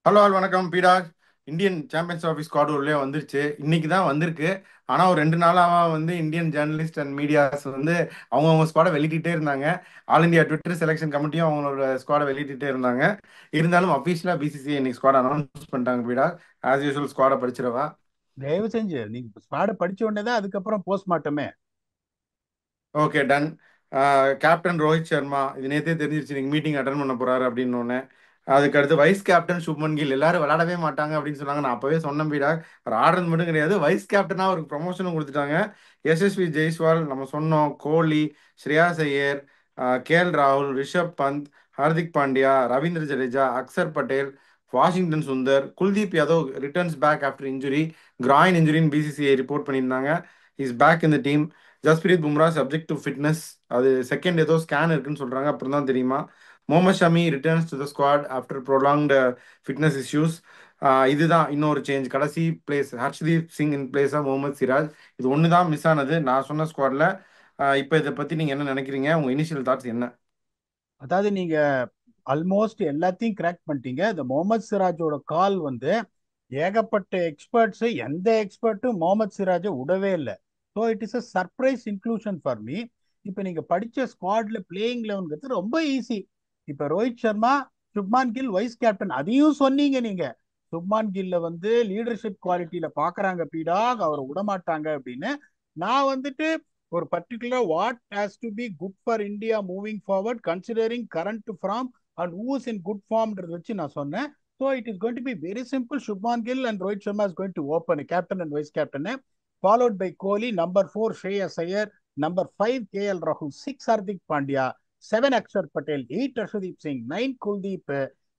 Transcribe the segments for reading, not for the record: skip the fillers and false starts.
Hello வணக்கம் பீடா. Indian champions office squad உள்ளே வந்துருச்சு. இன்னைக்கு தான் வந்திருக்கு. ஆனால் ஒரு 2 நாளாக இந்தியன் ஜேர்னலிஸ்ட் அண்ட் மீடியாஸ் அவங்கவுங்க ஸ்குவாடை வெளியிட்டே இருந்தாங்க. ஆல் இந்தியா ட்விட்டர் செலெக்ஷன் கமிட்டியும் அவங்களோட ஸ்குவாடை வெளியிட்டே இருந்தாங்க. இருந்தாலும் அஃபீஷியலாக பிசிசிஐ இன்னைக்கு ஸ்குவாட் அனௌன்ஸ் பண்ணிட்டாங்க பீடா. ஆஸ் யூஷுவல் ஸ்குவாடை படிச்சிடவா? தயவு செஞ்சு நீங்க ஸ்குவாட படிச்ச உடனே தான் அதுக்கப்புறம் போஸ்ட்மார்ட்டமே. Okay, done. Captain Rohit Sharma இது நேற்றே தெரிஞ்சிருச்சு நீங்கள் மீட்டிங் அட்டன் பண்ண போறாரு அப்படின்னு ஒன்று. அதுக்கு அடுத்து வைஸ் கேப்டன் சுப்மன் கில் எல்லாரும் விளையாடவே மாட்டாங்க அப்படின்னு சொன்னாங்க. நான் அப்பவே சொன்னேன் பீடா, ஒரு ஆர்டர் மட்டும் கிடையாது, வைஸ் கேப்டனா ஒரு ப்ரொமோஷனும் கொடுத்துட்டாங்க. எஸ்எஸ்வி ஜெய்ஸ்வால் நம்ம சொன்னோம், கோலி, ஸ்ரேயாஸ் ஐயர், ராகுல், Rishabh Pant, Hardik Pandya, Ravindra Jadeja, Axar Patel, Washington Sundar, Kuldeep Yadav returns back after injury. Groin இன்ஜுரின்னு பிசிசிஐ ரிப்போர்ட் பண்ணியிருந்தாங்க. Is back in the team. Jasprit Bumrah subject to fitness. அது செகண்ட் ஏதோ ஸ்கேன் இருக்குன்னு சொல்றாங்க, அப்புறம் தான் தெரியுமா. Mohammed Shami returns to the squad after prolonged fitness issues. இதுதான் இன்னொரு சேஞ்ச். கடைசி place Harshdeep Singh in place of Mohammed Siraj. இது ஒன்று தான் மிஸ் ஆனது நான் சொன்ன ஸ்குவாட்ல. இப்போ இதை பற்றி நீங்கள் என்ன நினைக்கிறீங்க? உங்கள் இனிஷியல் தாட்ஸ் என்ன? அதாவது நீங்க ஆல்மோஸ்ட் எல்லாத்தையும் கிராக் பண்ணிட்டீங்க. இந்த முகமது சிராஜோட கால் ஏகப்பட்ட எக்ஸ்பர்ட்ஸ், எந்த எக்ஸ்பர்ட்டும் முகமது சிராஜை விடவே இல்லை. So it is a surprise inclusion for me. இப்போ நீங்க படிச்ச ஸ்குவாட்ல பிளேயிங் லெவன்கிறது ரொம்ப ஈஸி. இப்போ ரோஹித் சர்மா, சுப்மான் கில் வைஸ் கேப்டன், அதையும் சொன்னீங்க நீங்க. சுப்மான் கில்ல லீடர்ஷிப் குவாலிட்டியில பாக்குறாங்க பீடாக், அவரை விடமாட்டாங்க அப்படின்னு. நான் ஒரு particular what has to be good for India moving forward considering current form and who's in good ஃபார்ம்ன்றது வச்சு நான் சொன்னேன். So it is going to be very simple. Shubman Gill and Rohit Sharma is going to open captain and vice captain, followed by Kohli, number 4 Shreyas Iyer, number 5 KL Rahul, 6 Hardik Pandya, 7 Akshar Patel, 8 Arshdeep Singh, 9 Kuldeep,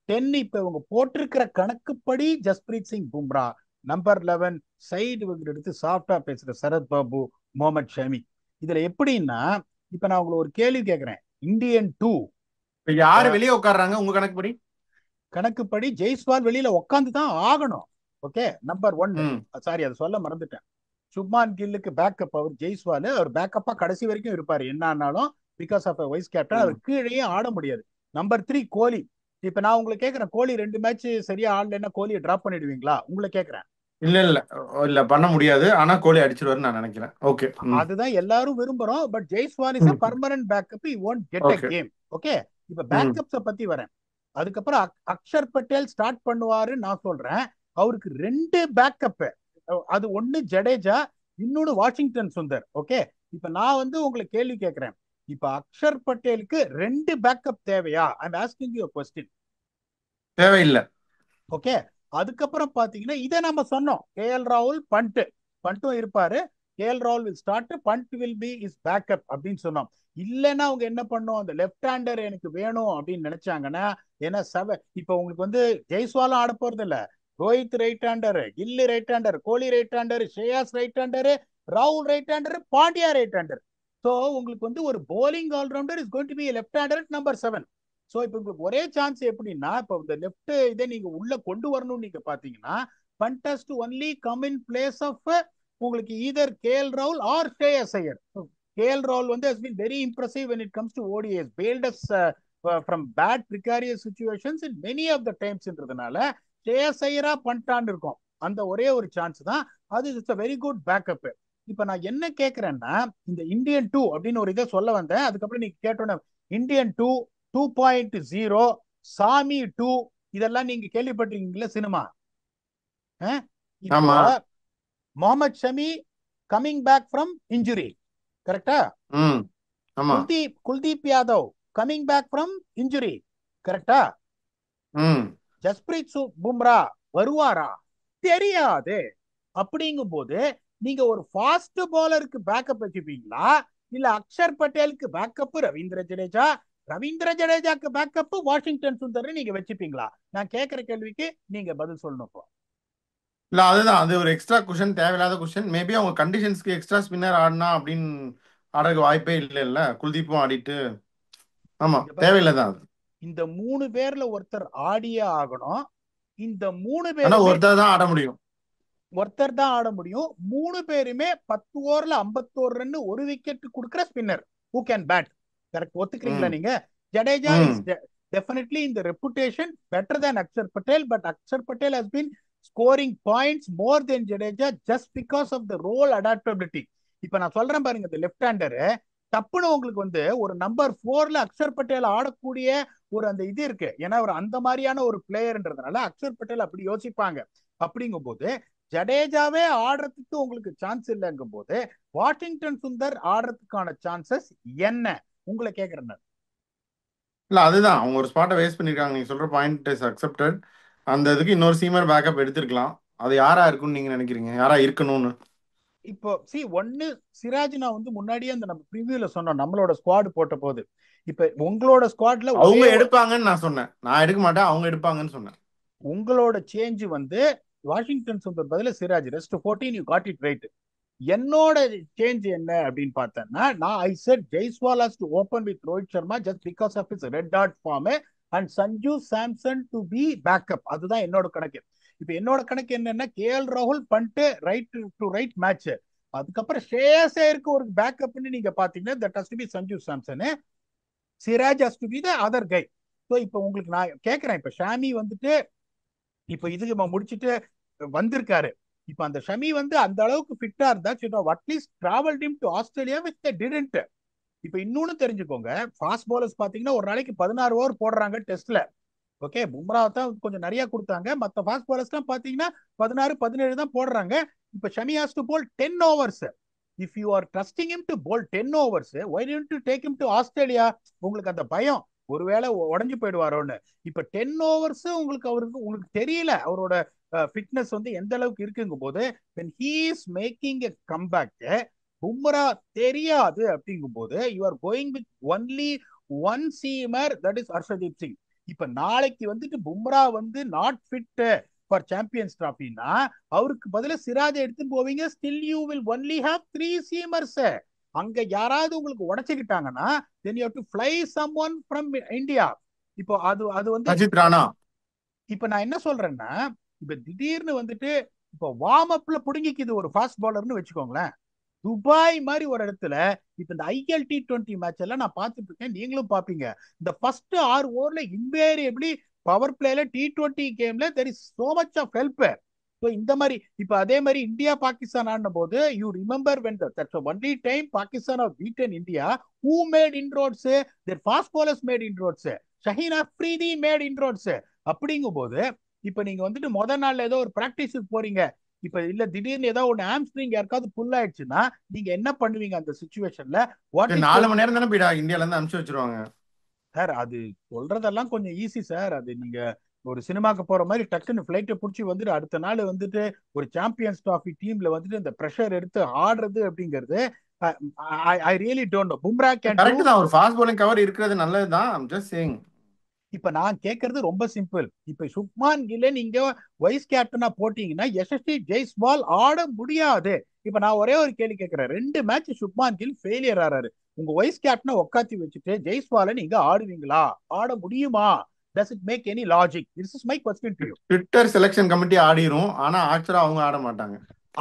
10 இப்ப இவங்க போட்டிருக்கிற கணக்குப்படி Jasprit Singh Bumrah, number 11 side இவங்க எடுத்து சாஃப்டா பேசுற சரத் பாபு, முகமது ஷமி. இதுல எப்படின்னா, இப்ப நான் உங்களை ஒரு கேள்வி கேட்கிறேன். இந்தியன் டூ இப்போ யார் வெளியே உட்கார்றாங்க உங்கள் கணக்குப்படி? கணக்குப்படி ஜெய்ஸ்வால் வெளியில உட்காந்து தான் ஆகணும். Okay, number 1. ம். சாரி, அதை சொல்ல மறந்துட்டேன். சுப்மான் கில்லுக்கு பேக்கப் அவர் ஜெய்ஸ்வால். அவர் பேக்கப்பா கடைசி வரைக்கும் இருப்பாரு என்ன ஆனாலும். பிகாஸ் ஆஃப் வைஸ் கேப்டன் அவர் ம். கீழேயே ஆட முடியாது. நம்பர் 3 கோலி. இப்ப நான் உங்களை கேட்கிறேன், கோலி 2 மேட்ச் சரியா ஆடலைன்னா கோலியை டிராப் பண்ணிடுவீங்களா? உங்களை கேட்கிறேன். இல்லை இல்லை இல்லை, பண்ண முடியாது. ஆனால் கோலி அடிச்சிருவாருன்னு நான் நினைக்கிறேன். ஓகே. ம். அதுதான் எல்லாரும் விரும்புறோம். பட் ஜெய்ஸ்வால் இஸ் அ ம். Permanent backup, he won't get a okay. Game. Okay, இப்ப ம். பேக்கப்ஸ பத்தி வரேன். அதுக்கப்புறம் அக்ஷர் பட்டேல் ஸ்டார்ட் பண்ணுவாருன்னு நான் சொல்றேன். அவருக்கு 2 பேக்கப். அது ஒண்ணு ஜடேஜா, இன்னொன்னு வாஷிங்டன் சுந்தர். ஓகே, இப்ப நான் உங்களை கேள்வி கேட்கிறேன். இப்ப அக்ஷர் பட்டேலுக்கு 2 பேக்கப் தேவையா? I'm asking you question. தேவையில்லை. ஓகே, அதுக்கப்புறம் பாத்தீங்கன்னா இதை நம்ம சொன்னோம். கேஎல் ராகுல் பண்ட், பண்ட்டும் இருப்பாரு. கேஎல் ராகுல் will start, Pant will be is backup அப்படின்னு சொன்னோம். இல்லைன்னா அவங்க என்ன பண்ணும், அந்த லெஃப்ட் ஹேண்டர் எனக்கு வேணும் அப்படின்னு நினைச்சாங்கன்னா, ஏன்னா இப்ப உங்களுக்கு ஜெய்ஸ்வாலும் ஆட போறது இல்ல. Rohit right hander, Gill right hander, Kohli right hander, Shreyas right hander, ராகுல் right hander, Pandya right hander. So உங்களுக்கு ஒரு bowling allrounder is going to be left hander number 7. So இப்ப உங்களுக்கு ஒரே சான்ஸ் எப்படின்னா, இப்ப இந்த லெஃப்ட் இதை நீங்க உள்ள கொண்டு வரணும்னு நீங்க பாத்தீங்கன்னா, ஃபண்டஸ்ட் only come in place of உங்களுக்கு ஈதர் கேஎல் ராகுல் ஆர் ஸ்ரேயஸ் ஐயர். கேஎல் ராகுல் has been very impressive when it comes to ODIs, bailed us from bad precarious situations in many of the timesன்றதுனால ஸ்ரேயஸ் ஐயரா பண்ணிட்டான்னு இருக்கும். அந்த ஒரே ஒரு சான்ஸ் தான் அது. It's a very good backup. இப்ப நான் என்ன கேட்கிறேன்னா, இந்த இந்தியன் டூ அப்படின்னு ஒரு இதை சொல்ல வந்தேன். அதுக்கப்புறம் நீங்க கேட்டோன்னே இந்தியன் டூ, 2.0, சாமி டூ, இதெல்லாம் நீங்க கேள்விப்பட்டிருக்கீங்களா சினிமா? இப்போ ஆமா. Mohammed Shami coming back from injury, கரெக்டா? ம். ஆமா. Kuldeep Yadav coming back from injury, கரெக்டா? ம். ஜஸ்பிரீத் பும்ரா வருவாரா? தெரியாது. அப்படிங்கும் போது நீங்க ஒரு ஃபாஸ்ட் பாலருக்கு பேக்கப் வச்சுப்பீங்களா, இல்ல அக்ஷர் பட்டேலுக்கு பேக்கப் ரவீந்திர ஜடேஜா, ரவீந்திர ஜடேஜாக்கு பேக்கப் வாஷிங்டன் சுந்தர் நீங்க வச்சுப்பீங்களா? நான் கேட்கிற கேள்விக்கு நீங்க பதில் சொல்லணும் இப்போ. இல்ல, அதுதான் அது ஒரு எக்ஸ்ட்ரா கொஷின், தேவையில்லாத கொஷின். மேபி அவங்க கண்டிஷன்ஸ்க்கு எக்ஸ்ட்ரா ஸ்பின்னர் ஆடினா அப்படின்னு ஆடுறதுக்கு வாய்ப்பே இல்லை. இல்ல குல்தீப்பும் ஆடிட்டு. ஆமா, இங்க பாருங்க, தேவையில்லை தான் அது. இந்த 3 பேர்ல ஒருத்தர் ஆடியே ஆகணும். இந்த மூணு ஆனா பேருமே ஒருத்தர் தான் ஆட முடியும். ஒருத்தர் தான் ஆட முடியும். 3 பேருமே 10 ஓவர்ல 51 ரன், ஒரு விக்கெட் கொடுக்கிற spinner who can bat. Correct, ஒத்துக்கிறீங்களா ம். நீங்க? ஜடேஜா இஸ் ம். definitely in the reputation better than Akshar Patel, but Akshar Patel has been scoring points more than Jadeja just because of the role adaptability. இப்ப நான் சொல்றேன் பாருங்க, இந்த லெஃப்ட் ஹேண்டர் டப்புன்னு உங்களுக்கு வந்து ஒரு நம்பர் 4ல அக்ஷர் பட்டேல் ஆடக்கூடிய ஒரு அந்த இது இருக்கு. ஏன்னா அவர் அந்த மாதிரியான ஒரு பிளேயர்ன்றதுனால அக்ஷர் பட்டேல் அப்படி யோசிப்பாங்க. அப்படிங்கும் போது ஜடேஜாவே ஆடுறதுக்கு உங்களுக்கு சான்ஸ் இல்லைங்கும் போது வாஷிங்டன் சுந்தர் ஆடுறதுக்கான சான்சஸ் என்ன உங்களை கேட்கறேன். இல்ல அதுதான் அவங்க ஒரு ஸ்பாட்டை வேஸ்ட் பண்ணிருக்காங்க. நீங்க சொல்ற பாயிண்ட் இஸ் அக்செப்டட். அந்த இதுக்கு இன்னொரு சீமர் பேக்கப் எடுத்திருக்கலாம். அது யாரா இருக்கும்னு நீங்க நினைக்கிறீங்க? யாரா இருக்கணும்னு? இப்போ ஒன்னு சிராஜ் நான் வந்து முன்னாடியே அந்த நம்ம ப்ரிவியூல சொன்னோம் நம்மளோட ஸ்குவாட் போட்ட போது. இப்ப உங்களோட ஸ்குவாட்ல ஒரே அவங்க எடுப்பாங்கன்னு நான் சொன்னேன். நான் எடுக்க மாட்டேன், அவங்க எடுப்பாங்கன்னு சொன்னேன். உங்களோட சேஞ்ச் வந்து வாஷிங்டன் சுந்தர் பதில Siraj, rest 14 you got it right. என்னோட சேஞ்ச் என்ன அப்படின்னு பார்த்தேன்னா, நான் I said Jaiswal has to open with Rohit Sharma just because of his red hot form and Sanju Samson to be backup. அதுதான் என்னோட கணக்கு. இப்ப என்னோட கணக்கு என்னன்னா, கேஎல் ராகுல் பண்ணிட்டு ரைட் டு ரைட் மேட்ச், அதுக்கப்புறம் ஷேயஸ் ஐயருக்கு ஒரு பேக்கப்னு நீங்க பாத்தீங்கன்னா that has to be Sanju Samson, Siraj has to be the other guy. So இப்போ உங்களுக்கு நான் கேட்கிறேன், இப்ப ஷாமி வந்துட்டு இப்ப இதுக்கு முடிச்சுட்டு வந்திருக்காரு. இப்ப அந்த ஷமி வந்து அந்த அளவுக்கு ஃபிட்டா இருந்தா at least travel team to Australia with didn't. இப்ப இன்னொன்னு தெரிஞ்சுக்கோங்க, ஃபாஸ்ட் பவுலர்ஸ் பாத்தீங்கன்னா ஒரு நாளைக்கு 16 ஓவர் போடுறாங்க டெஸ்ட்ல. ஓகே, பும்ரா தான் கொஞ்சம் நிறைய கொடுத்தாங்க, மத்த ஃபாஸ்ட் பவுலர்ஸ் எல்லாம் பாத்தீங்கன்னா 16 17 தான் போடுறாங்க. இப்ப Shami has to bowl 10 overs. If you are trusting him to bowl 10 overs, why don't you take him to Australia? உங்களுக்கு அந்த பயம் ஒருவேளை உடஞ்சு போயிடுவாரோன்னு. இப்ப 10 ஓவர்ஸ் உங்களுக்கு தெரியல அவரோட ஃபிட்னஸ் வந்து எந்த அளவுக்கு இருக்குங்கும் போது when he is making a comeback, Bumrah தெரியாது அப்படிங்கும் போது you are going with only one seamer, that is Harshdeep Singh. இப்ப நாளைக்கு வந்துட்டு பும்ரா வந்து நாட் ஃபிட் ஃபார் சாம்பியன்ஸ் டிராஃபின்னா அவருக்கு பதிலா சிராஜை எடுத்து போவீங்க. Still you will only have 3 seamers. அங்க யாராவது உங்களுக்கு உடைச்சுக்கிட்டாங்கன்னா then you have to fly someone from India. இப்போ அது வந்து அஜித் ராணா. இப்ப நான் என்ன சொல்றேன்னா, இப்ப திடீர்னு வந்துட்டு இப்ப வார்ம் அப்ல புடுங்கிக்குது ஒரு ஃபாஸ்ட் பாலர்னு வச்சுக்கோங்களேன். துபாய் மாதிரி ஒரு இடத்துல இப்ப இந்த ஐஎல் T20 மேட்ச் எல்லாம் நான் பார்த்துட்டு இருக்கேன், நீங்களும் பாப்பீங்க. இந்த ஃபர்ஸ்ட் 6 ஓவர்ல இன்வேரியபிளி பவர் பிளேல T20 கேம்ல there is so much of help. So இந்த மாதிரி இப்ப அதே மாதிரி இந்தியா பாகிஸ்தான் ஆடின போது you remember when that's only time Pakistan are beaten India. Who made inroads? Their fast bowlers made inroads. Shaheen Afridi made inroads. அப்படிங்கும் போது இப்ப நீங்க வந்துட்டு முதல் நாள்ல ஏதோ ஒரு பிராக்டிஸுக்கு போறீங்க, இப்ப இல்ல திடீர்னு ஏதோ ஒன்று ஆம்ஸ்ட்ரிங் யாருக்காவது புல் ஆயிடுச்சுன்னா நீங்க என்ன பண்ணுவீங்க அந்த சிச்சுவேஷன்ல? வாட் இஸ் 4 மணி நேரம் தானே போயிடா இந்தியால இருந்து அனுப்பிச்சு வச்சிருவாங்க. சார் அது சொல்றதெல்லாம் கொஞ்சம் ஈஸி சார். அது நீங்க ஒரு சினிமாக்கு போற மாதிரி டக்குன்னு பிளைட்டை பிடிச்சி வந்துட்டு அடுத்த நாள் வந்துட்டு ஒரு சாம்பியன்ஸ் டிராஃபி டீம்ல வந்துட்டு இந்த ப்ரெஷர் எடுத்து ஆடுறது அப்படிங்கிறது I really don't know. Bumrah can do. Correct தான், ஒரு ஃபாஸ்ட் bowling கவர் இருக்கிறது நல்லதுதான். I'm just saying. இப்ப நான் கேட்கறது ரொம்ப சிம்பிள். இப்ப சுப்மான் கில்ல நீங்க வைஸ் கேப்டனா போட்டீங்கன்னா யசஸ்வி ஜெய்ஸ்வால் ஆட முடியாது. இப்ப நான் ஒரே ஒரு கேள்வி கேட்கிறேன், 2 மேட்ச் சுப்மான் கில் ஃபெயிலியர் ஆறாரு, உங்க வைஸ் கேப்டனை உட்காத்தி வச்சுட்டு ஜெய்ஸ்வாலை நீங்க ஆடுவீங்களா? ஆட முடியுமா? Does it make any logic? This is my question to you. Twitter selection committee ஆடிரும், ஆனா ஆக்சுவலா அவங்க ஆட மாட்டாங்க.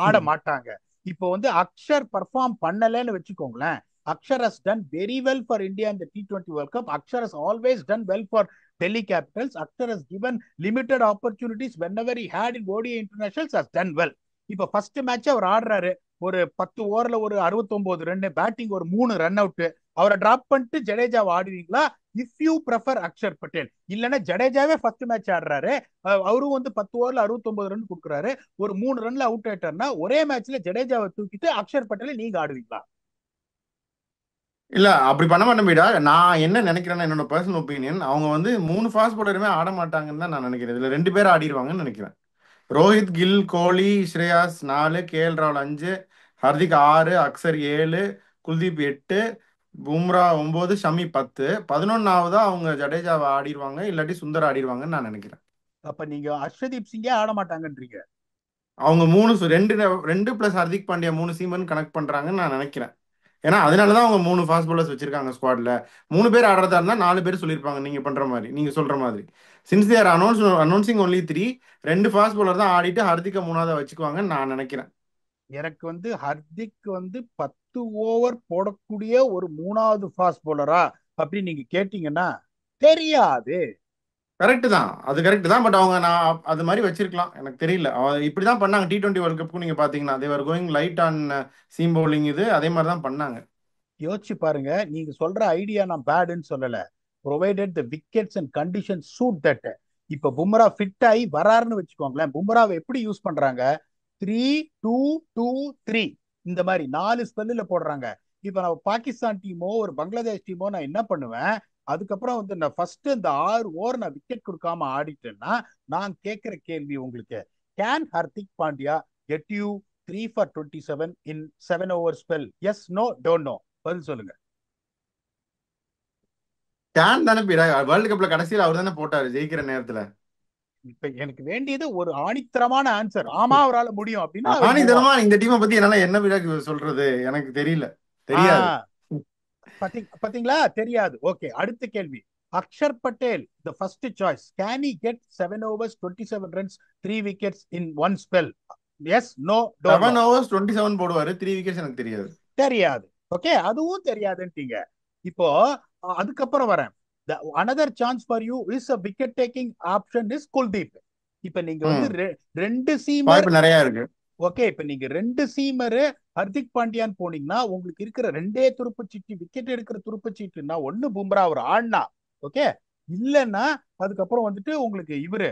ஆட மாட்டாங்க. இப்போ வந்து அக்ஷர் பர்ஃபார்ம் பண்ணலன்னு வச்சுக்கோங்களேன். Akshar has done very well for India in the T20 World Cup. Akshar has always done well for Delhi Capitals. Akshar has given limited opportunities whenever he had in ODI internationals, has done well. இப்ப first match அவர் ஆடுறாரு, ஒரு 10 ஓவர்ல ஒரு 69 run, batting ஒரு 3 run out. அவரை drop பண்ணிட்டு ஜடேஜாவை ஆடுவீங்களா? If you prefer Axar Patel. இல்லைன்னா ஜடேஜாவே ஃபர்ஸ்ட் மேட்ச் ஆடுறாரு, அவரும் வந்து 10 ஓவர்ல 69 ரன் கொடுக்குறாரு, ஒரு 3 ரன்ல அவுட் ஆயிட்டாருன்னா ஒரே மேட்ச்ல ஜடேஜாவை தூக்கிட்டு அக்ஷர் பட்டேலை நீங்க ஆடுவீங்களா? இல்ல அப்படி பண்ண மாட்டேன் பீடா. நான் என்ன நினைக்கிறேன்னா, என்னோட பர்சனல் ஒப்பீனியன், அவங்க வந்து 3 ஃபாஸ்ட் bowlerமே ஆட மாட்டாங்கன்னு தான் நான் நினைக்கிறேன். இதுல 2 பேர் ஆடிடுவாங்கன்னு நினைக்கிறேன். ரோஹித், கில், கோலி, ஸ்ரேயாஸ் 4, கேஎல் ராகுல் 5, ஹர்திக் 6, அக்சர் 7, குல்தீப் 8, பும்ரா 9, ஷமி 10, 11ஆவதா அவங்க ஜடேஜாவை ஆடிடுவாங்க, இல்லாட்டி சுந்தர் ஆடிடுவாங்கன்னு நான் நினைக்கிறேன். அப்ப நீங்க ஹர்ஷதீப் சிங்கே ஆட மாட்டாங்கன்றீங்க? அவங்க 2 பிளஸ் ஹர்திக் பாண்டியா 3 சீமன் கனெக்ட் பண்றாங்கன்னு நான் நினைக்கிறேன். ஏன்னா அதனாலதான் அவங்க 3 ஃபாஸ்ட் bowlers வச்சிருக்காங்க ஸ்குவாட்ல. 3 பேர் ஆடுறதா இருந்தா 4 பேர் சொல்லியிருப்பாங்க, நீங்க பண்ற மாதிரி, நீங்க சொல்ற மாதிரி. சின்ஸ் தேர் அனௌன்சிங் ஒன்லி 3, 2 ஃபாஸ்ட் bowler தான் ஆடிட்டு ஹர்திக்க 3ஆவதா வச்சுக்குவாங்கன்னு நான் நினைக்கிறேன். எனக்கு வந்து ஹர்திக் வந்து 10 ஓவர் போடக்கூடிய ஒரு 3வது ஃபாஸ்ட் பவுலரா அப்படின்னு நீங்க கேட்டீங்கன்னா தெரியாது. கரெக்ட் தான், அது கரெக்ட் தான். பட் அவங்க நான் அது மாதிரி வச்சிருக்கலாம், எனக்கு தெரியல. இப்படி தான் பண்ணாங்க T20 வேர்ல்ட் கப்புக்கு. நீங்க பாத்தீங்கன்னா they're going light on seam bowling, இது அதே மாதிரி தான் பண்ணாங்க. யோசிச்சு பாருங்க, நீங்க சொல்ற ஐடியா நான் பேடுன்னு சொல்லல, provided the wickets and conditions suit that. இப்ப பும்ரா ஃபிட் ஆகி வராருன்னு வச்சுக்கோங்களேன், பும்ராவை எப்படி யூஸ் பண்றாங்க? 3-2-2-3 இந்த மாதிரி 4 ஸ்பெல்லுல போடுறாங்க. இப்ப நான் பாகிஸ்தான் டீமோ ஒரு பங்களாதேஷ் டீமோ நான் என்ன பண்ணுவேன், அதுக்கப்புறம் வந்து நான் ஃபர்ஸ்ட் இந்த 6 ஓவர் நான் விக்கெட் கொடுக்காம ஆடிட்டேன்னா, நான் கேட்கிற கேள்வி உங்களுக்கு, can Hardik Pandya get you 3 for 27 in 7 over spell? Yes, no, don't know, பதில் சொல்லுங்க. கேன் தானே வேர்ல்டு கப்ல கடைசியில் அவர் தானே போட்டாரு ஜெயிக்கிற நேரத்துல. இப்ப எனக்கு வேண்டியது ஒரு ஆணித்தரமான ஆன்சர். ஆமா அவரால் முடியும் அப்படின்னா ஐ வில் மூவ் ஆன். ஆணித்தனமா இந்த டீமை பத்தி என்னால என்ன விட சொல்றது, எனக்கு தெரியல, தெரியாது. ஆ, பாத்தீங்களா, தெரியாது. ஓகே, அடுத்த கேள்வி. Axar Patel the first choice, can he get 7 overs 27 runs 3 wickets in one spell? Yes, no, don't know. 7 overs 27 போடுவாரு, 3 wickets, எனக்கு தெரியாது. தெரியாது. ஓகே, அதுவும் தெரியாதுன்ட்டீங்க. இப்போ அதுக்கப்புறம் வரேன். another chance for you is a wicket taking option is Kuldeep. இப்ப நீங்க வந்து ம், 2 சீமர். வாய்ப்பு நிறைய இருக்கு. ஓகே, இப்ப நீங்க 2 சீமரு ஹர்திக் பாண்டியான் போனீங்கன்னா உங்களுக்கு இருக்கிற 2 துருப்பு சீட்டு, விக்கெட் எடுக்கிற துருப்பு சீட்டுன்னா ஒண்ணு பும்ரா அவர் ஆடினா, ஓகே, இல்லைன்னா அதுக்கப்புறம் வந்துட்டு உங்களுக்கு இவரு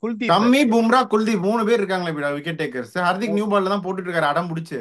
குல்தீப். ஷம்மி, பும்ரா, குல்தீப் 3 பேர் இருக்காங்களே விக்கெட் டேக்கர்ஸ். ஹர்திக் நியூ பால்ல தான் போட்டுட்டு இருக்காரு அடம் பிடிச்சு.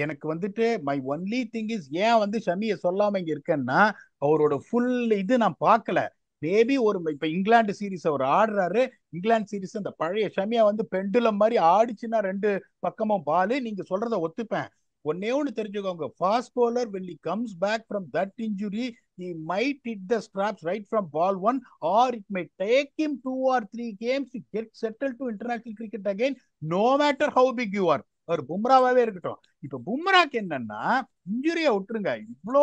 எனக்கு வந்துட்டு மை ஒன்லி திங் இஸ், ஏன் வந்து ஷமியை சொல்லாம இங்க இருக்கேன்னா, அவரோட ஃபுல் இது நான் பார்க்கல. மேபி ஒரு இப்ப இங்கிலாந்து சீரிஸ் அவர் ஆடுறாரு, இங்கிலாந்து சீரிஸ் அந்த பழைய ஷமியா வந்து பெண்டுலம் மாதிரி ஆடிச்சுன்னா 2 பக்கமும் பாலு, நீங்க சொல்றத ஒத்துப்பேன். ஒன்னே ஒண்ணு தெரிஞ்சுக்கோங்க, fast bowler when he comes back from that injury, he might hit the straps right from ball one, or it may take him 2 or 3 games to get settled to international cricket again, no matter how big you are. அவர் பும்ராவே இருக்கட்டும். இப்ப பும்ராக்கு என்னன்னா, இன்ஜுரியை விட்டுருங்க, இவ்வளோ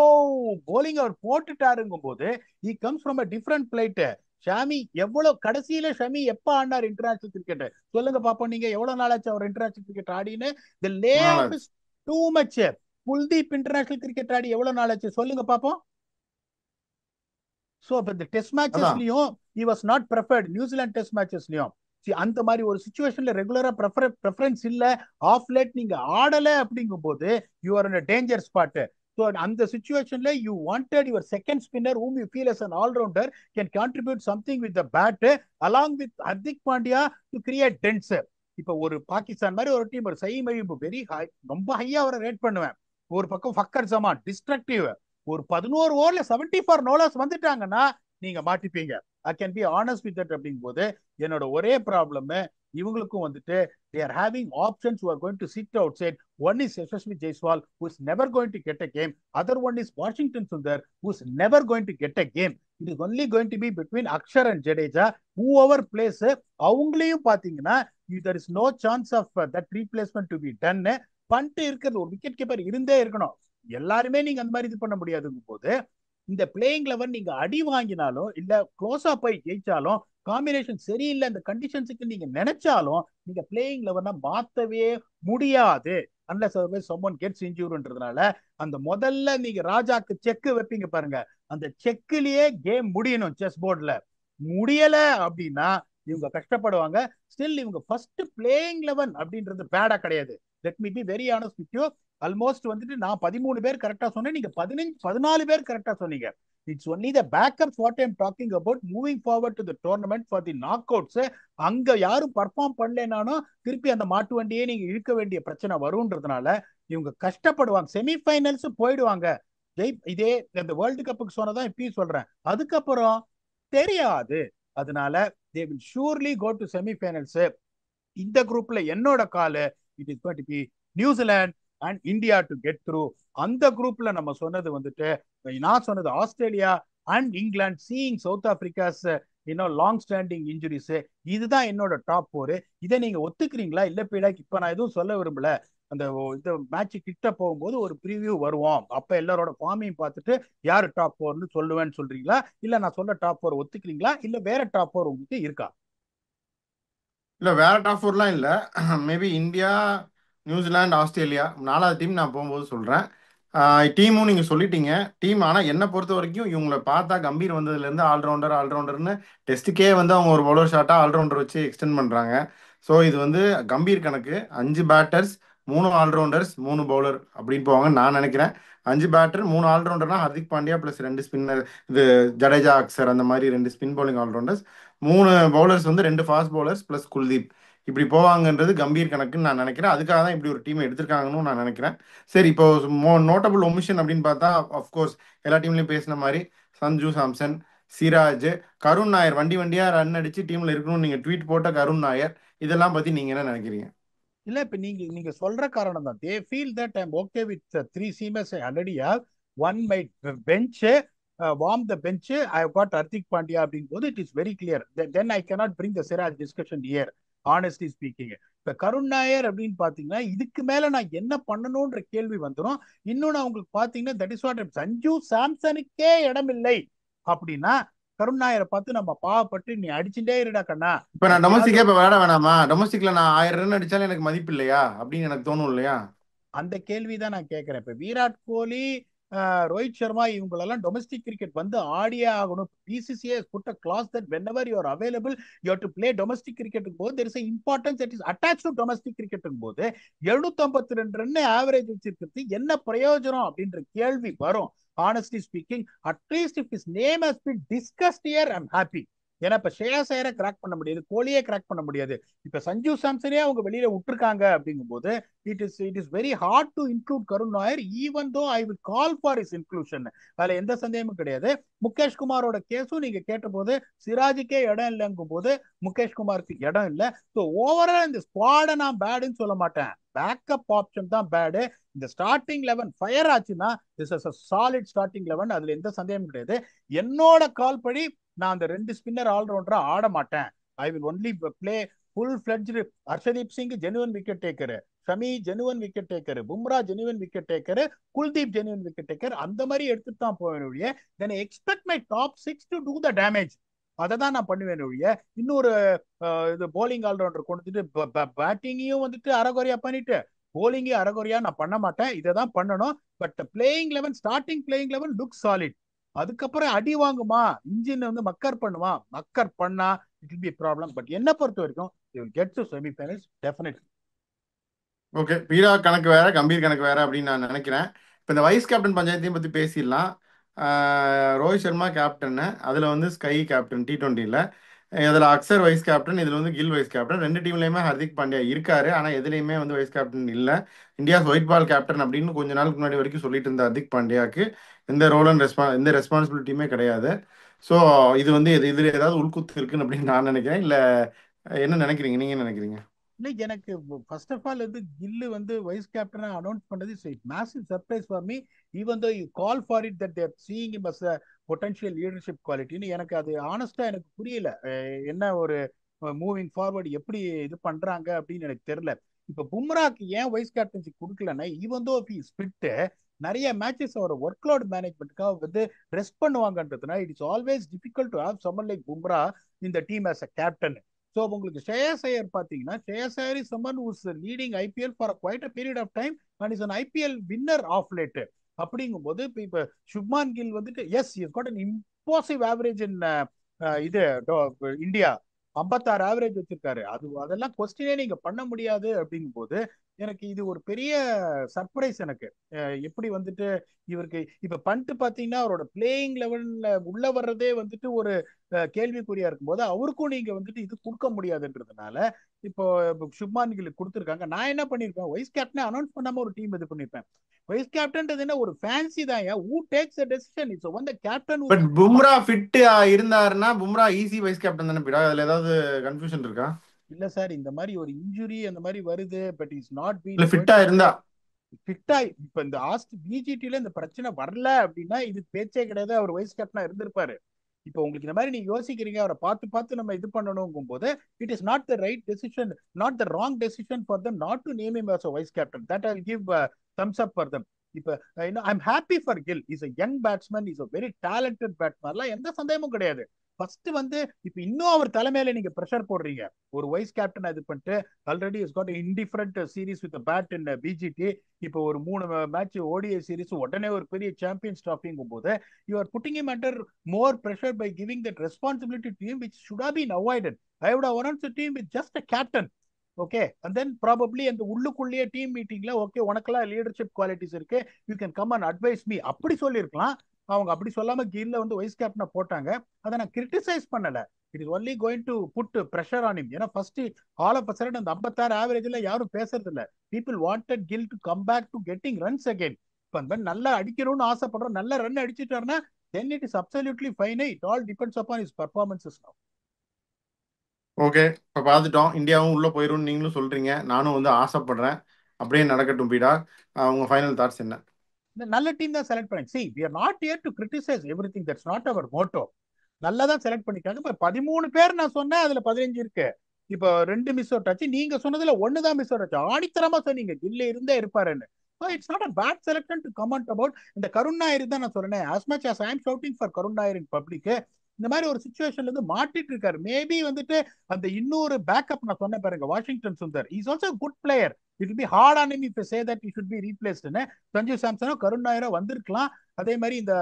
polling அவர் போட்டுட்டாருங்கும் போது he comes from a different plate. Xiaomi எவ்வளவு கடைசியில ஷமி எப்ப ஆடினார் இன்டர்நேஷனல் கிரிக்கெட்? சொல்லுங்க பாப்போம், நீங்க எவ்வளவு நாளாச்சு அவர் இன்டர்நேஷனல் கிரிக்கெட் ஆடின்னு? the layoff is too much. Kuldeep international cricket ஆடி எவ்வளவு நாளாச்சு சொல்லுங்க பாப்போம். சோ அப்ப இந்த டெஸ்ட் அதான் மேட்சஸ்லயும் he was not preferred. New Zealand test மேட்சஸ்லயும் அந்த மாதிரி ஒரு சுச்சுவேஷன்ல ரெகுலரா ப்ரெஃபரன்ஸ் இல்ல, ஆஃப் லேட் நீங்க ஆடல அப்படிங்கும் போது you are in danger spot. So அந்த சுச்சுவேஷன்ல you wanted your second spinner whom you feel as an all-rounder can contribute something with the bat along with Hardik Pandya to create dents. இப்ப ஒரு பாகிஸ்தான் மாதிரி ஒரு டீம், ஒரு சயீம் அய்யூப் வெரி ஹை, ரொம்ப ஹையா அவரை ரேட் பண்ணுவேன். ஒரு பக்கம் ஃபக்கர் ஜமான் டிஸ்ட்ரக்டிவ், ஒரு 11 ஓவர்ல 74 நோலாஸ் வந்துட்டாங்கன்னா நீங்க மாட்டிப்பீங்க. I can be honest with that. அப்படிங்கும் போது என்னோட ஒரே ப்ராப்ளம், இவங்களுக்கும் வந்துட்டு they are having options who are going to sit outside. One is Yashasvi Jaiswal, who is never going to get a game. Other one is Washington Sundar, who is never going to get a game. It is only going to be between Akshar and Jadeja. Whoever plays, அவங்களையும் பாத்தீங்கன்னா there is no chance of that replacement to be done. Pant இருக்கிறது ஒரு wicket keeper இருந்தே இருக்கணும். எல்லாருமே நீங்க அந்த மாதிரி இது பண்ண முடியாதுங்கும் போது இந்த பிளேயிங் லெவன் நீங்க அடி வாங்கினாலும் இல்ல க்ளோஸா போய் ஜெயிச்சாலும் காம்பினேஷன் சரியில்லை, இந்த கண்டிஷன்ஸுக்கு நீங்க நினைச்சாலும் நீங்க பிளேயிங் லெவனை மாத்தவே முடியாது. அன்லெஸ் someone gets injuredன்றதுனால அந்த முதல்ல நீங்க ராஜாக்கு செக் வைப்பீங்க பாருங்க, அந்த செக்லயே கேம் முடியணும். செஸ் போர்ட்ல முடியல அப்படின்னா இவங்க கஷ்டப்படுவாங்க. ஸ்டில் இவங்க ஃபர்ஸ்ட் பிளேயிங் லெவன் அப்படின்றது பேடா கிடையாது. Let me be very honest with you. Almost வந்துட்டு நான் 13 பேர் கரெக்டா சொன்னேன், நீங்க 14 பேர் கரெக்டா சொன்னீங்க. It's only the backups what I am talking about. Moving forward to the tournament for the knock outs, அங்க யாரும் பர்ஃபார்ம் பண்ணலனாலும் திருப்பி அந்த மாட்டு வண்டியே நீங்க இழுக்க வேண்டிய பிரச்சனை வரும்ன்றதுனால இவங்க கஷ்டப்படுவாங்க. செமிஃபைனல்ஸ் போயிடுவாங்க. இதே இந்த வேர்ல்டு கப்புக்கு சொன்னதான் இப்பயும் சொல்றேன். அதுக்கப்புறம் தெரியாது. அதனால they will surely go to semifinals. இந்த குரூப்ல என்னோட காலு, it is going to be New Zealand and India to get through. அந்த குரூப்ல நம்ம சொன்னது வந்துட்டு, நான் சொன்னது Australia and England, seeing South Africa's long standing injuries. இதுதான் என்னோட டாப் 4. இதை நீங்க ஒத்துக்கிறீங்களா? இல்ல பீடாக், இப்ப நான் எதுவும் சொல்ல விரும்பல. அந்த இந்த மேட்ச் கிட்ட போகும்போது ஒரு ப்ரீவியூ வருவோம், அப்ப எல்லாரோட ஃபார்மையும் பார்த்துட்டு யாரு டாப் 4ன்னு சொல்லுவேன்னு சொல்றீங்களா? இல்ல நான் சொல்ல டாப் 4 ஒத்துக்கிறீங்களா? இல்ல வேற டாப் 4 உங்களுக்கு இருக்கா? இல்ல வேற டாப் ஃபோர்லாம் இல்ல. மேபி இந்தியா, நியூசிலாந்து, ஆஸ்திரேலியா 4வது டீம் நான் போகும்போது சொல்றேன். டீமும் நீங்கள் சொல்லிட்டீங்க. டீம் ஆனால் என்னை பொறுத்த வரைக்கும் இவங்களை பார்த்தா கம்பீர் வந்ததுலேருந்து ஆல்ரவுண்டர் ஆல்ரவுண்டர்னு டெஸ்ட்டுக்கே வந்து அவங்க ஒரு பவுலர் ஷாட்டாக ஆல்ரவுண்டர் வச்சு எக்ஸ்டெண்ட் பண்ணுறாங்க. ஸோ இது வந்து கம்பீர் கணக்கு 5 பேட்டர்ஸ் 3 ஆல்ரவுண்டர்ஸ் 3 பவுலர் அப்படின்னு போவாங்க நான் நினைக்கிறேன். 5 பேட்டர் 3 ஆல்ரவுண்டர்னா ஹர்திக் பாண்டியா ப்ளஸ் 2 ஸ்பின்னர், இது ஜடேஜா அக்சர் அந்த மாதிரி 2 ஸ்பின் பவுலிங் ஆல்ரவுண்டர்ஸ், 3 பவுலர்ஸ் வந்து 2 ஃபாஸ்ட் பவுலர்ஸ் ப்ளஸ் குல்தீப். இப்படி போவாங்கன்றது கம்பீர் கணக்குன்னு நான் நினைக்கிறேன். அதுக்காக தான் இப்படி ஒரு டீம் எடுத்திருக்காங்கன்னு நான் நினைக்கிறேன். சரி, இப்போ நோட்டபிள் ஒமிஷன் அப்படின்னு பார்த்தா அஃப்கோர்ஸ் எல்லா டீம்லையும் பேசின மாதிரி சஞ்சு சாம்சன், சிராஜ், கருண் நாயர் வண்டி வண்டியா ரன் அடிச்சு டீம்ல இருக்கணும்னு நீங்க ட்வீட் போட்ட கருண் நாயர், இதெல்லாம் பத்தி நீங்க என்ன நினைக்கிறீங்க? இல்ல இப்ப நீங்க நீங்க சொல்ற காரணம் தான். They feel that I am okay with three seamers I already have on my bench, warm the bench I got Hardik Pandya அப்படிங்கும் போது it is very clear. Then I cannot bring the Siraj discussion here, honestly speaking. இப்ப கருண் நாயர் அப்படின்னு பாத்தீங்கன்னா இதுக்கு மேல நான் என்ன பண்ணணும்ன்ற கேள்வி வந்துடும். இன்னொன்னு அவங்களுக்கு பாத்தீங்கன்னா தட் இஸ் வாட் சஞ்சு சாம்சனுக்கே இடம் இல்லை அப்படின்னா கருண் நாயரை பார்த்து நம்ம பாவப்பட்டு நீ அடிச்சுட்டே இருடா கண்ணா இப்ப நான் எப்படியாவது டொமஸ்டிக்கே இப்ப விளையாட வேணாமா? டொமஸ்டிக்ல நான் 1000 ரன் அடிச்சாலும் எனக்கு மதிப்பு இல்லையா அப்படின்னு எனக்கு தோணும் இல்லையா? அந்த கேள்விதான் நான் கேட்கிறேன். இப்ப விராட் கோலி, ரோஹித் சர்மா இவங்களெல்லாம் டொமஸ்டிக் கிரிக்கெட் வந்து ஆடியே ஆகணும். BCCI put a clause that whenever you are available you have to play domestic cricket போது there is a importance that is attached to domestic cricket போது 752 ரன் ஆவரேஜ் வச்சிருக்கிறது என்ன பிரயோஜனம் அப்படின்ற கேள்வி வரும். honestly speaking, at least if his name has been discussed here I'm happy. ஏன்னா இப்ப ஷேயாஸ் ஐயரை கிராக் பண்ண முடியாது, கோலியே கிராக் பண்ண முடியாது. இப்ப சஞ்சு சாம்சனே அவங்க வெளியில விட்டுருக்காங்க அப்படிங்கும் போது it is very hard to include Karun Nair, even though I will call for his inclusion. அதுல எந்த சந்தேகமும் கிடையாது. முகேஷ் குமாரோட கேஸும் நீங்க கேட்ட போது சிராஜுக்கே இடம் இல்லைங்கும் போது முகேஷ் குமாருக்கு இடம் இல்லை. ஸோ ஓவரால் இந்த ஸ்குவாடை நான் பேடுன்னு சொல்ல மாட்டேன், பேக்கப் ஆப்ஷன் தான் பேடு. இந்த ஸ்டார்டிங் 11 ஃபயர் ஆச்சுன்னா this is a solid starting 11, அதுல எந்த சந்தேகமும் கிடையாது. என்னோட கால் படி நான் அந்த 2 ஸ்பின்னர் ஆல்ரவுண்டரா ஆட மாட்டேன். I will only play full fledged. Harshdeep Singh genuine wicket taker, Shami genuine wicket taker, Bumrah genuine wicket taker, Kuldeep genuine wicket taker, அந்த மாதிரி எடுத்துட்டு தான் போவேன் ஒழிய then expect my top 6 to do the damage. அதை தான் நான் பண்ணுவேன் ஒழிய இன்னொரு இது போலிங் ஆல்ரவுண்டர் கொண்டுட்டு பேட்டிங்கையும் வந்துட்டு அரைகுறையா பண்ணிட்டு போலிங்கையும் அரைகுறையா நான் பண்ண மாட்டேன். இதை தான் பண்ணணும். But playing eleven, starting playing eleven look solid. அதுக்கப்புறம் அடி வாங்குமா, இன்ஜின் வந்து மக்கர் பண்ணுமா, மக்கர் பண்ணா it will be problem. But என்ன பொறுத்த வரைக்கும் you will get to semifinals definitely. Okay, பீரா கணக்கு வேற கம்பீர் கணக்கு வேற அப்படின்னு நான் நினைக்கிறேன். இப்போ இந்த வைஸ் கேப்டன் பஞ்சாயத்தையும் பற்றி பேசிடலாம். ரோஹித் சர்மா கேப்டன், அதில் வந்து ஸ்கை கேப்டன் T20ல, இதில் அக்சர் வைஸ் கேப்டன், இதில் வந்து கில் வைஸ் கேப்டன். 2 டீம்லையுமே ஹர்திக் பாண்டியா இருக்காரு, ஆனால் எதுலையுமே வந்து வைஸ் கேப்டன் இல்லை. இந்தியாஸ் ஒயிட் பால் கேப்டன் அப்படின்னு கொஞ்ச நாளுக்கு முன்னாடி வரைக்கும் சொல்லிட்டு இருந்த ஹர்திக் பாண்டியாவுக்கு எந்த ரெஸ்பான்சிபிலிட்டியுமே கிடையாது. ஸோ இது வந்து இதில் ஏதாவது உள்குத்து இருக்குன்னு அப்படின்னு நான் நினைக்கிறேன். இல்லை என்ன நினைக்கிறீங்க? நீங்கள் என்ன நினைக்கிறீங்க? இல்லை எனக்கு ஃபர்ஸ்ட் ஆஃப் ஆல் வந்து கில்லு வந்து வைஸ் கேப்டனா அனௌன்ஸ் பண்ணது massive surprise for me. Even though you call for it that they're seeing him as a potential leadership குவாலிட்டின்னு எனக்கு அது ஆனஸ்டா எனக்கு புரியல. என்ன ஒரு மூவிங் ஃபார்வர்டு எப்படி இது பண்றாங்க அப்படின்னு எனக்கு தெரியல. இப்ப பும்ராக்கு ஏன் வைஸ் கேப்டன்சி கொடுக்கலன்னா even though if is fit நிறைய மேட்சஸ் அவர் ஒர்க் லோட் மேனேஜ்மெண்ட்டுக்காக வந்து ரெஸ்ட் பண்ணுவாங்கன்றதுனா it is always difficult to have someone like Bumrah இந்த team as a captain. So உங்களுக்கு ஷ்ரேயஸ் ஐயர் பார்த்தீங்கன்னா Shreyas Iyer is someone who's leading IPL for quite a period of time and is an IPL winner of late. அப்படிங்கும்போது இப்போ சுப்மான் கில் வந்துட்டு as is got an இம்போசிவ் average in இது India 56 average வச்சிருக்காரு. அதெல்லாம் கொஸ்டினே நீங்க பண்ண முடியாது. அப்படிங்கும் போது எனக்கு இது ஒரு பெரிய சர்ப்ரைஸ் எனக்கு. எப்படி வந்துட்டு இவருக்கு இப்ப பண்ட் பாத்தீங்கன்னா அவரோட பிளேயிங் லெவல்ல உள்ள வர்றதே வந்துட்டு ஒரு கேள்விக்குறியா இருக்கும்போது அவருக்கும் நீங்க வந்துட்டு இது கொடுக்க முடியாதுன்றதுனால இப்போ சுப்மான் கில் கொடுத்துருக்காங்க. நான் என்ன பண்ணிருப்பேன், வைஸ் கேப்டனை அனௌன்ஸ் பண்ணாம ஒரு டீம் இது பண்ணிருப்பேன். வைஸ் கேப்டன் என்ன ஒரு ஃபேன்சி தான். Who tax a decision? It's when the captain who's but Bumrah fit இருந்தாருன்னா பும்ரா ஈஸி வைஸ் கேப்டன் தானே பீடா? அதுல ஏதாவது கன்ஃபியூஷன் இருக்கா? இல்ல சார், இந்த மாதிரி ஒரு இன்ஜுரி அந்த மாதிரி வருது. பட் இஸ் நாட் பீன் இல்ல ஃபிட்டா இருந்தா. ஃபிட்டா இப்ப இந்த பிஜிடில இந்த பிரச்சனை வரல அப்படின்னா இது பேச்சே கிடையாது, அவர் வைஸ் கேப்டனா இருந்திருப்பாரு. இப்போ உங்களுக்கு இந்த மாதிரி நீங்க யோசிக்கிறீங்க, அவரை பார்த்து பார்த்து நம்ம இது பண்ணணுங்கும் போது it is not the right decision, not the wrong decision for them not to name him as a vice captain. That I give thumbs up for them. இப்ப I am happy for Gill. Is a young batsman, is a very talented batsman, எந்த சந்தேகமும் கிடையாது. First வந்து இப்ப இன்னும் அவர் தலைமையில நீங்க pressure போடுறீங்க. ஒரு வைஸ் கேப்டன் இது பண்ணிட்டு already is got indifferent series with bat in BGT. இப்போ ஒரு 3 மேட்ச் ஓடிஐ சீரிஸ் உடனே ஒரு பெரிய சாம்பியன்ஸ் டிராஃபிங்கும் போது you are putting him under more pressure by giving that responsibility to him, which should have been avoided. I would have announced the team with just a captain. Okay, and then probably அந்த உள்ளுக்குள்ளேயே team மீட்டிங்ல okay உனக்கெல்லாம் leadership qualities இருக்கு, you can come and advice me அப்படி சொல்லியிருக்கலாம். அவங்க அப்படி சொல்லாம கீழ்ல வந்து வைஸ் கேப்டனை போட்டாங்க. அதை நான் கிரிட்டிசைஸ் பண்ணல. It is only going to put pressure on him. ஏன்னா ஃபர்ஸ்ட் ஆல் ஆஃப் சடன் அந்த 56 ஆவரேஜ்ல யாரும் பேசுறது இல்ல. People wanted Gill to come back to getting runs again. இப்போ அந்த மாதிரி நல்லா அடிக்கணும்னு ஆசைப்படுறோம், நல்ல ரன் அடிச்சுட்டாருன்னா then it is absolutely fine. It all depends upon his performances now. Okay, இப்போ பார்த்துட்டோம். இந்தியாவும் உள்ளே போயிடும்னு நீங்களும் சொல்கிறீங்க, நானும் வந்து ஆசைப்படுறேன். அப்படியே நடக்கட்டும் பீடா. உங்கள் ஃபைனல் தாட்ஸ் என்ன? இந்த நல்ல டீம் தான் செலக்ட் பண்ணி. see we are not here to criticize everything, that's not our motto. நல்லா தான் செலக்ட் பண்ணிட்டாங்க. இப்ப 13 பேர் நான் சொன்னேன், அதுல 15 இருக்கு. இப்போ 2 மிஸ் அவுட் ஆச்சு, நீங்க சொன்னதுல 1 தான் மிஸ் அவுட் ஆச்சு. ஆணித்தரமா சொன்னீங்க கில்ல இருந்தே இருப்பாருன்னு. So it's not a bad selection to comment about. இந்த கருண் நாயர் தான் நான் சொல்றேன், as much as I am shouting for Karun Nair in public, இந்த மாதிரி ஒரு சுச்சுவேஷன்ல இருந்து மாட்டிட்டு இருக்காரு. மேபி வந்துட்டு அந்த இன்னொரு பேக்கப் நான் சொன்னேன் பாருங்க, Washington Sundar is also good player. It will be hard on him if say that he should be ரீப்ளேஸ்ட்னு. சஞ்சு சாம்சனோ கருண் நாயரோ வந்திருக்கலாம். அதே மாதிரி இந்த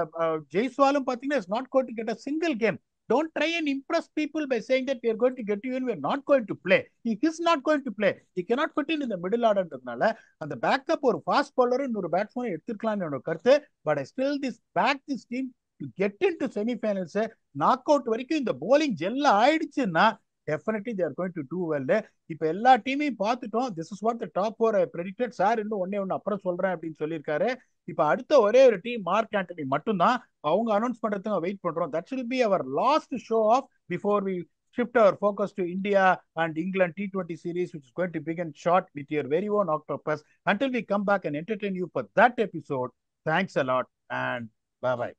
ஜெய்ஸ்வாலும் பாத்தீங்கன்னா is not going to get a single game. Don't try and impress people by saying that we are going to get you in, we are not going to play. He is not going to play. He cannot fit in the middle orderன்றதுனால அந்த backup ஒரு fast bowler இன்னொரு batsman எடுத்துக்கலாம்னு என்னோட கருத்து. But I still back this team to get in to semifinals. Knock out வரைக்கும் இந்த polling ஜெல்ல ஆயிடுச்சுன்னா definitely they are going to do well. இப்ப எல்லா டீமையும் பார்த்துட்டோம். this is what the top 4 I predicted. Sir இன்னும் ஒண்ணு அப்புறம் சொல்றேன் அப்படின்னு சொல்லியிருக்காரு. இப்ப அடுத்த ஒரே ஒரு டீம் மார்க் ஆண்டனி மட்டும்தான். அவங்க அனௌன்ஸ் பண்றதுக்கு வெயிட் பண்றோம். that will be our last show off before we shift our focus to India and England T20 series, which is going to begin short with your very own Octopus. Until we come back and entertain you for that episode, thanks a lot and bye bye.